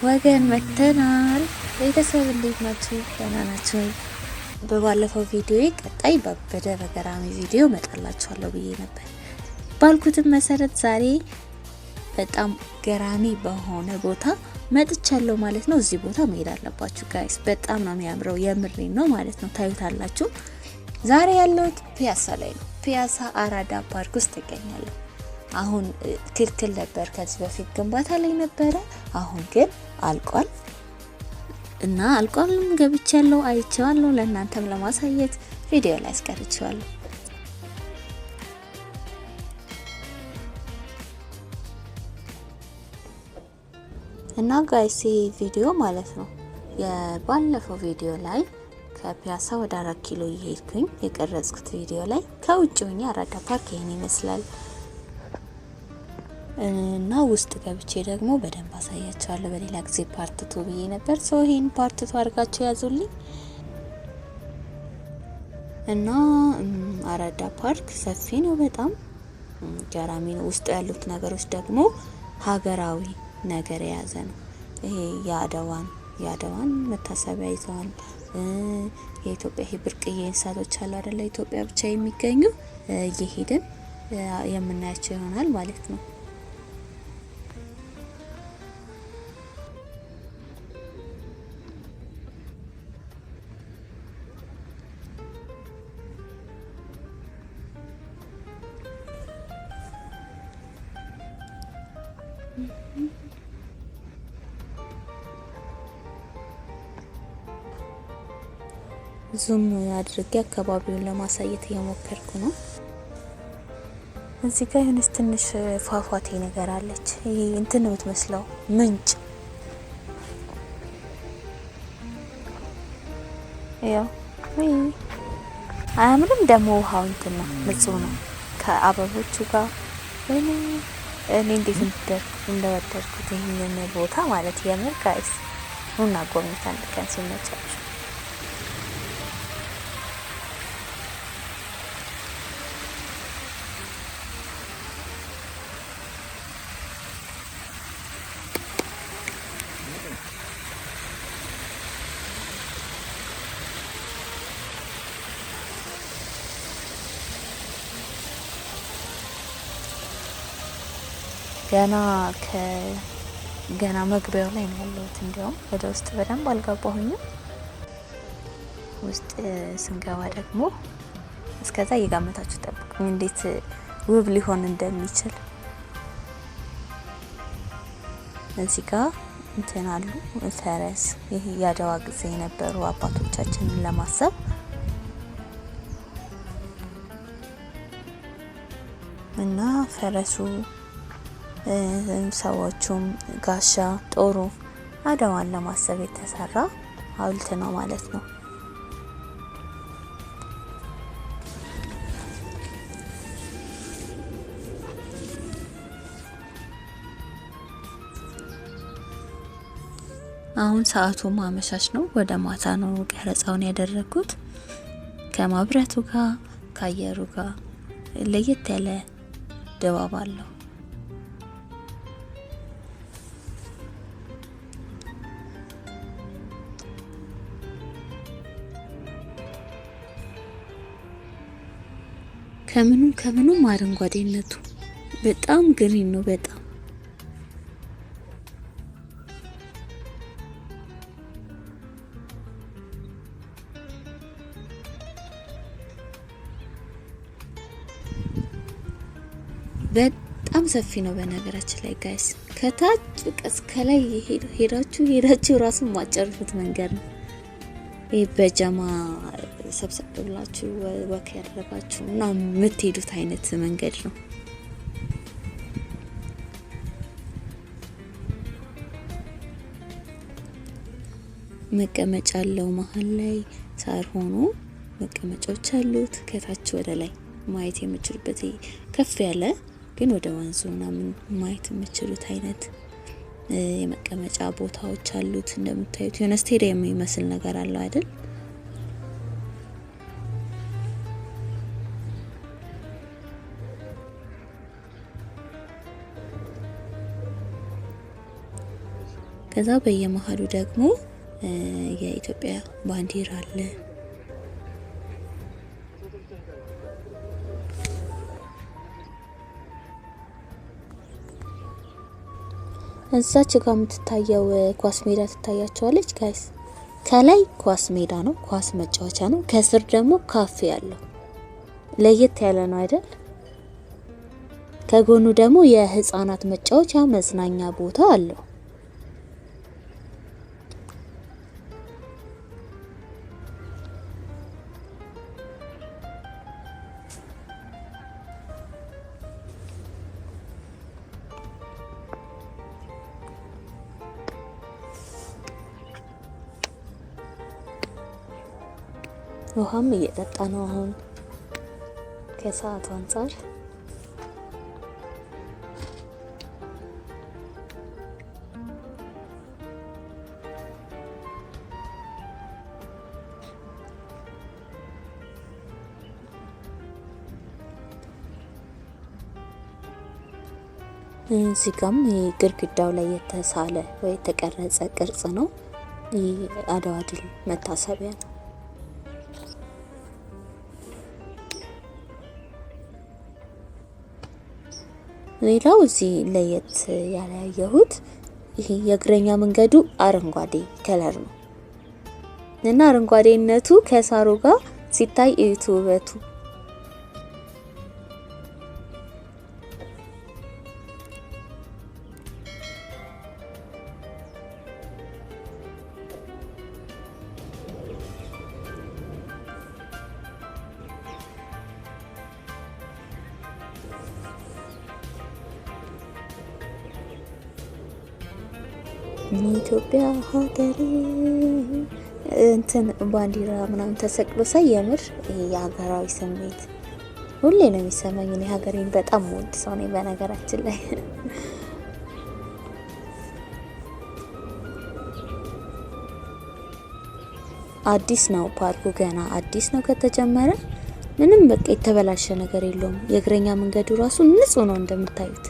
ወገን መተናል። ቤተሰብ እንዴት ናችሁ? ደህና ናችሁ? በባለፈው ቪዲዮ ቀጣይ ባበደ በገራሚ ቪዲዮ መጣላችኋለሁ ብዬ ነበር። ባልኩትም መሰረት ዛሬ በጣም ገራሚ በሆነ ቦታ መጥቻለሁ ማለት ነው። እዚህ ቦታ መሄድ አለባችሁ ጋይስ። በጣም ነው የሚያምረው፣ የምሬን ነው ማለት ነው። ታዩታላችሁ። ዛሬ ያለሁት ፒያሳ ላይ ነው። ፒያሳ አራዳ ፓርክ ውስጥ እገኛለሁ። አሁን ክልክል ነበር፣ ከዚህ በፊት ግንባታ ላይ ነበረ። አሁን ግን አልቋል እና አልቋልም። ገብቻለሁ፣ አይቼዋለሁ። ለእናንተም ለማሳየት ቪዲዮ ላይ አስቀርቼዋለሁ። እና ጋይስ ይሄ ቪዲዮ ማለት ነው የባለፈው ቪዲዮ ላይ ከፒያሳ ወደ 4 ኪሎ እየሄድኩኝ የቀረጽኩት ቪዲዮ ላይ ከውጭ ሆኜ አራዳ ፓርክ ይሄን ይመስላል እና ውስጥ ገብቼ ደግሞ በደንብ አሳያችኋለሁ። በሌላ ጊዜ ፓርት 2 ብዬ ነበር። ሰው ይሄን ፓርት 2 አድርጋችሁ ያዙልኝ። እና አራዳ ፓርክ ሰፊ ነው፣ በጣም ገራሚ ነው። ውስጥ ያሉት ነገሮች ደግሞ ሀገራዊ ነገር የያዘ ነው። ይሄ የአድዋን መታሰቢያ ይዘዋል። የኢትዮጵያ ይሄ ብርቅዬ እንስሳቶች አሉ አይደለ? ኢትዮጵያ ብቻ የሚገኙ እየሄድን የምናያቸው ይሆናል ማለት ነው። ዙም አድርጌ አካባቢውን ለማሳየት እየሞከርኩ ነው። እዚህ ጋር የሆነች ትንሽ ፏፏቴ ነገር አለች። ይሄ እንትን ነው የምትመስለው ምንጭ። ያው ወይ አያምርም? ደግሞ ውሃው እንትን ነው፣ ንጹህ ነው ከአበቦቹ ጋር። እኔ እንዴት እንደወደድኩት ይሄንን ቦታ ማለት የምር ጋይስ ኑና ጎብኙት አንድ ቀን ሲመቻችሁ። ገና መግቢያው ላይ ነው ያለሁት። እንዲያውም ወደ ውስጥ በደንብ አልገባሁኝም። ውስጥ ስንገባ ደግሞ እስከዛ እየጋመታችሁ ጠብቁኝ እንዴት ውብ ሊሆን እንደሚችል። እዚህ ጋር እንትን አሉ ፈረስ። ይሄ ያደዋ ጊዜ የነበሩ አባቶቻችንን ለማሰብ እና ፈረሱ ሰዎቹም ጋሻ ጦሩ አድዋን ለማሰብ የተሰራ ሐውልት ነው ማለት ነው። አሁን ሰዓቱ ማመሻሽ ነው፣ ወደ ማታ ነው ቀረጻውን ያደረኩት። ከማብራቱ ጋር ከአየሩ ጋር ለየት ያለ ድባብ አለው። ከምኑም አረንጓዴነቱ በጣም ግሪን ነው። በጣም ሰፊ ነው። በነገራችን ላይ ጋይስ ከታች እስከ ላይ ሄዳችሁ ራሱ ማጨርፉት መንገድ ነው። ይሄ በጀማ ሰብሰብ ብላችሁ ወክ ያደረጋችሁ እና የምትሄዱት አይነት መንገድ ነው። መቀመጫ አለው መሀል ላይ ሳር ሆኖ መቀመጫዎች አሉት። ከታች ወደ ላይ ማየት የምትችሉበት ከፍ ያለ ግን ወደ ወንዙና ማየት የምትችሉት አይነት የመቀመጫ ቦታዎች አሉት። እንደምታዩት የሆነ ስቴዲየም የሚመስል ነገር አለው አይደል? ከዛ በየመሃሉ ደግሞ የኢትዮጵያ ባንዲራ አለ። እዛች ጋር የምትታየው ኳስ ሜዳ ትታያቸዋለች ጋይስ። ከላይ ኳስ ሜዳ ነው፣ ኳስ መጫወቻ ነው። ከስር ደግሞ ካፌ አለው። ለየት ያለ ነው አይደል? ከጎኑ ደግሞ የህፃናት መጫወቻ መዝናኛ ቦታ አለው። ውሃም እየጠጣ ነው አሁን ከሰዓቱ አንፃር። እዚህ ጋም ግድግዳው ላይ የተሳለ ወይ የተቀረጸ ቅርጽ ነው። ይህ አድዋ ድል መታሰቢያ ነው። ሌላው እዚህ ለየት ያላየሁት ይሄ የእግረኛ መንገዱ አረንጓዴ ከለር ነው እና አረንጓዴነቱ ከሳሩ ጋር ሲታይ እዩት ውበቱ። ኢትዮጵያ ሀገሬ እንትን ባንዲራ ምናምን ተሰቅሎ ሳይ የምር የሀገራዊ ስሜት ሁሌ ነው የሚሰማኝ። እኔ ሀገሬን በጣም ወድ ሰው ነኝ በነገራችን ላይ። አዲስ ነው ፓርኩ፣ ገና አዲስ ነው ከተጀመረ። ምንም በቃ የተበላሸ ነገር የለውም። የእግረኛ መንገዱ ራሱ ንጹህ ነው እንደምታዩት።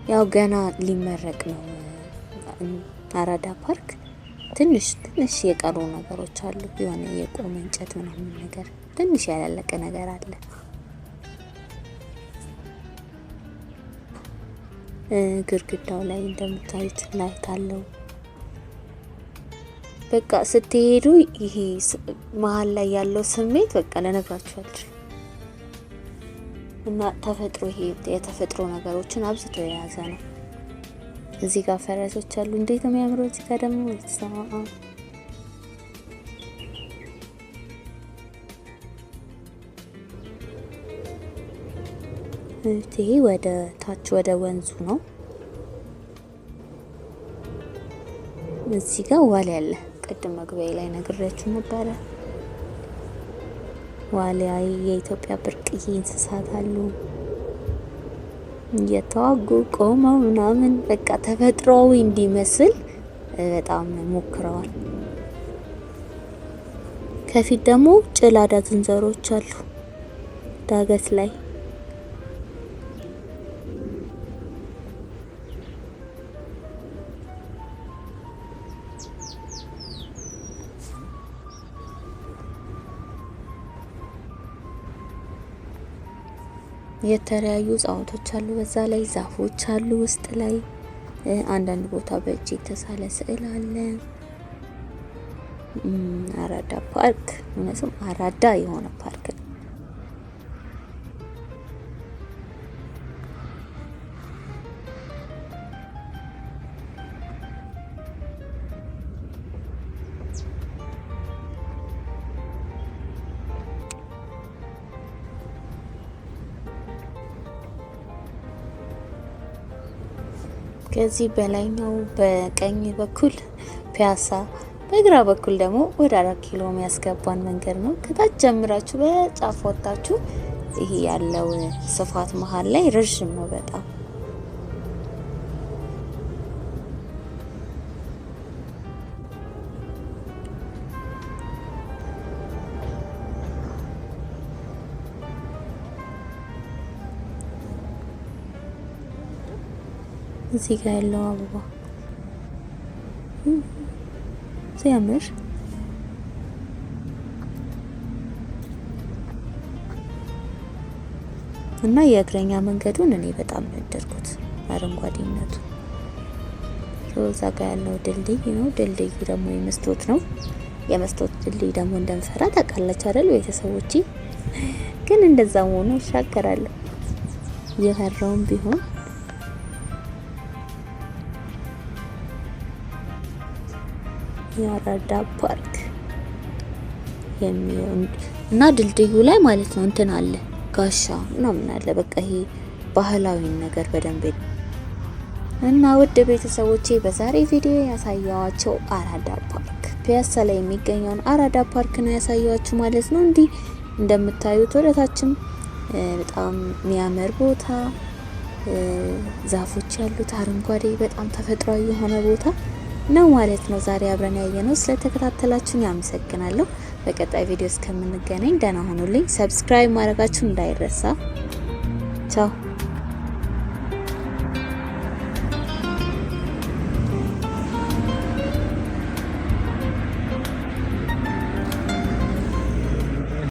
ያው ገና ሊመረቅ ነው አራዳ ፓርክ። ትንሽ የቀሩ ነገሮች አሉ። የሆነ የቆመ እንጨት ምናምን ነገር ትንሽ ያላለቀ ነገር አለ። ግድግዳው ላይ እንደምታዩት ላይት አለው። በቃ ስትሄዱ ይሄ መሀል ላይ ያለው ስሜት በቃ ለነግራችሁ አልችልም። እና ተፈጥሮ ይሄ የተፈጥሮ ነገሮችን አብዝቶ የያዘ ነው። እዚህ ጋር ፈረሶች አሉ። እንዴት ነው የሚያምረው! እዚህ ጋር ደግሞ ይተሰማማ ይሄ ወደ ታች ወደ ወንዙ ነው። እዚህ ጋር ዋልያ አለ። ቅድም መግቢያ ላይ ነግሬያችሁ ነበረ። ዋልያ የኢትዮጵያ ብርቅዬ እንስሳት አሉ። እየተዋጉ ቆመው ምናምን በቃ ተፈጥሯዊ እንዲመስል በጣም ሞክረዋል። ከፊት ደግሞ ጭላዳ ዝንጀሮዎች አሉ ዳገት ላይ። የተለያዩ እጽዋቶች አሉ። በዛ ላይ ዛፎች አሉ ውስጥ ላይ። አንዳንድ ቦታ በእጅ የተሳለ ስዕል አለ። አራዳ ፓርክ እነሱም አራዳ የሆነ ፓርክ ነው። ከዚህ በላይኛው በቀኝ በኩል ፒያሳ፣ በግራ በኩል ደግሞ ወደ 4 ኪሎ የሚያስገባን መንገድ ነው። ከታች ጀምራችሁ በጫፍ ወጣችሁ ይሄ ያለው ስፋት መሀል ላይ ረጅም ነው በጣም። እዚህ ጋር ያለው አበባ ሲያምር እና የእግረኛ መንገዱን እኔ በጣም ወደድኩት፣ አረንጓዴነቱ። እዛ ጋር ያለው ድልድይ ነው። ድልድዩ ደግሞ የመስታወት ነው። የመስታወት ድልድይ ደግሞ እንደምፈራ ታውቃላችሁ አይደል ቤተሰቦቼ? ግን እንደዛ ሆኖ እሻገራለሁ እየፈራውም ቢሆን። የአራዳ ፓርክ የሚሆን እና ድልድዩ ላይ ማለት ነው እንትን አለ ጋሻ ምናምን አለ። በቃ ይሄ ባህላዊ ነገር በደንብ እና ውድ ቤተሰቦቼ በዛሬ ቪዲዮ ያሳየዋቸው አራዳ ፓርክ ፒያሳ ላይ የሚገኘውን አራዳ ፓርክ ነው ያሳየዋችሁ ማለት ነው። እንዲህ እንደምታዩት ወደታችም በጣም የሚያምር ቦታ፣ ዛፎች ያሉት አረንጓዴ በጣም ተፈጥሯዊ የሆነ ቦታ ነው ማለት ነው። ዛሬ አብረን ያየነው። ስለተከታተላችሁኝ አመሰግናለሁ። በቀጣይ ቪዲዮ እስከምንገናኝ ደህና ሁኑልኝ። ሰብስክራይብ ማድረጋችሁ እንዳይረሳ። ቻው